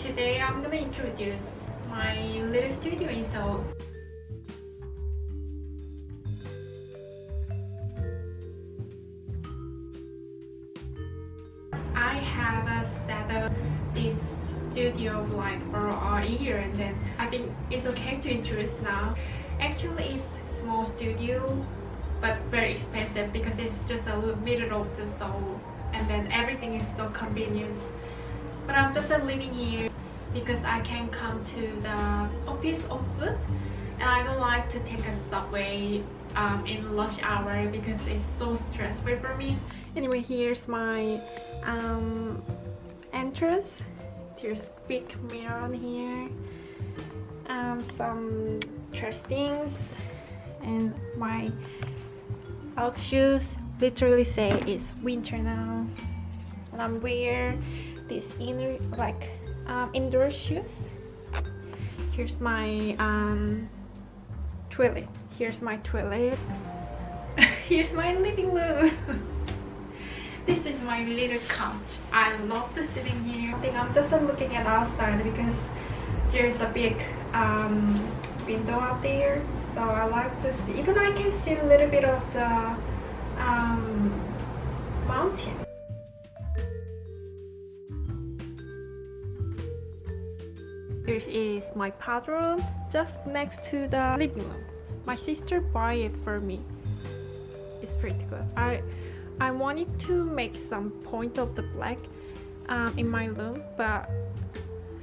today I'm gonna introduce my little studio in Seoul. I have set up this studio like for a year, and then I think it's okay to introduce now. Actually, it's a small studio but very expensive because it's just a little middle of the Seoul, and then everything is so convenient. But I'm just living here because I can come to the office on foot, and I don't like to take a subway in lunch hour because it's so stressful for me. Anyway, here's my entrance. There's big mirror on here, some trash things, and my out shoes. Literally say it's winter now, and I'm wearing this indoor shoes. Here's my toilet. Here's my toilet. Here's my living room. This is my little couch. I love the sitting here. I think I'm just looking at outside because there's a big window out there, so I like to see. Even I can see a little bit of the mountain. This is my bathroom, just next to the living room. My sister bought it for me. It's pretty good. I wanted to make some point of the black in my room, but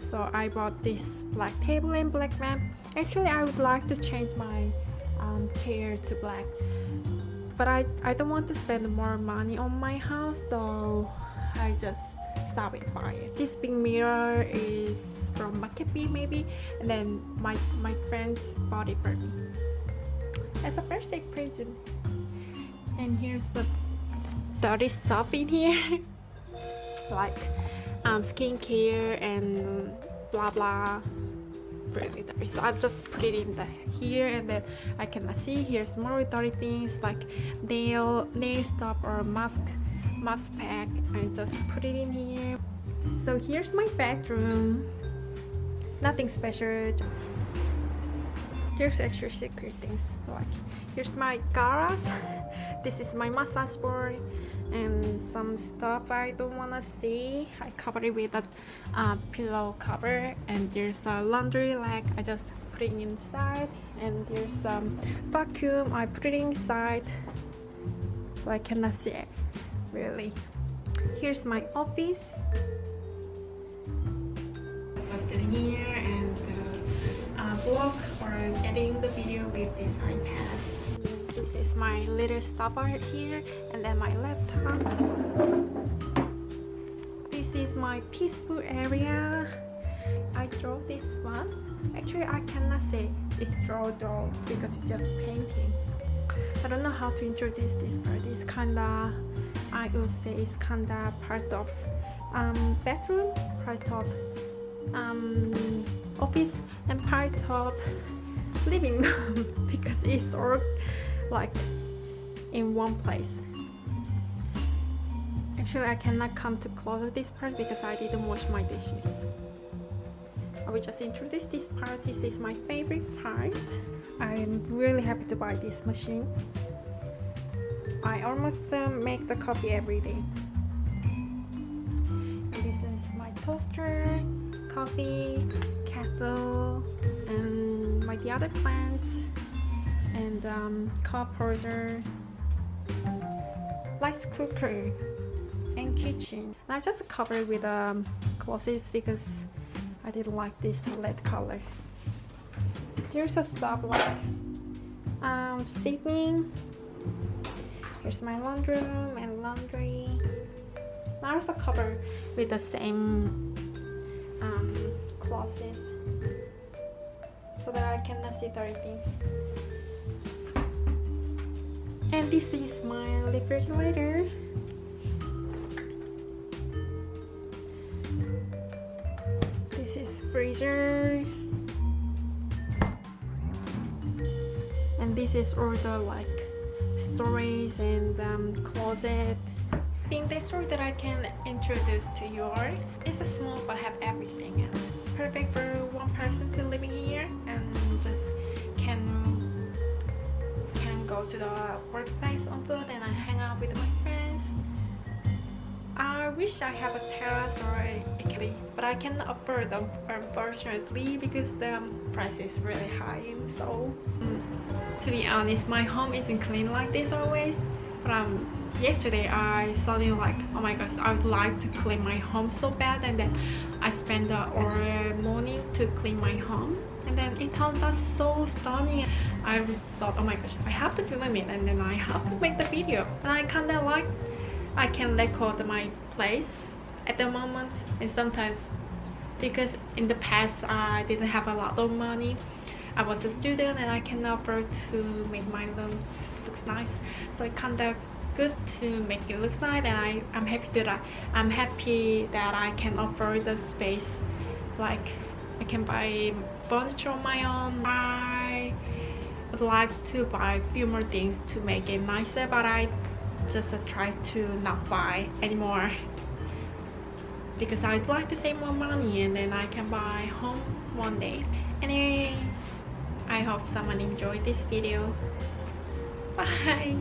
so I bought this black table and black lamp. Actually, I would like to change my chair to black, but I don't want to spend more money on my house, so I just stopped it by it. This big mirror is from Makepi maybe, and then my friends bought it for me as a birthday present. And here's the dirty stuff in here like skincare and blah blah, really dirty. So I've just put it in here, and then I cannot see. Here's more dirty things like nail stuff or mask pack. I just put it in here. So here's my bedroom. Nothing special. There's extra secret things, like here's my garage. This is my massage board, and some stuff I don't wanna see, I cover it with a pillow cover. And there's a laundry rack, I just put it inside. And there's some vacuum, I put it inside so I cannot see it really. Here's my office. Just sitting here and vlog or editing the video with this iPad. This is my little stuff right here, and then my laptop. This is my peaceful area. I draw this one. Actually, I cannot say it's draw because it's just painting. I don't know how to introduce this part. It's kinda, I would say it's kinda part of bedroom, part of office, and part of living room because it's all like in one place. Actually, I cannot come too close to this part because I didn't wash my dishes. I will just introduce this part. This is my favorite part. I am really happy to buy this machine. I almost make the coffee every day. And this is my toaster, coffee, kettle, and the other plants, and cup holder, rice cooker, and kitchen. And I just covered with clothes because I didn't like this red color. There's a stuff like seating. Here's my laundry room and laundry. I also cover with the same clothes so that I cannot see dirty things. And this is my refrigerator. This is freezer. And this is all the like storage and closet. I think the store that I can introduce to you is a small but have everything else. wish I have a terrace or a kitty, but I cannot afford them unfortunately because the price is really high in Seoul. To be honest, my home isn't clean like this always, but yesterday I suddenly like, oh my gosh, I would like to clean my home so bad, and then I spent the whole morning to clean my home, and then it turned out so stunning. I thought, oh my gosh, I have to film it, and then I have to make the video, and I kind of like I can record my place at the moment. And sometimes because in the past I didn't have a lot of money, I was a student and I can afford to make my room looks nice, so it kind of good to make it look nice, and I'm happy that I'm happy that I can afford the space. Like I can buy furniture on my own. I would like to buy a few more things to make it nicer, but I just try to not buy anymore because I'd like to save more money and then I can buy home one day. Anyway, I hope someone enjoyed this video. Bye.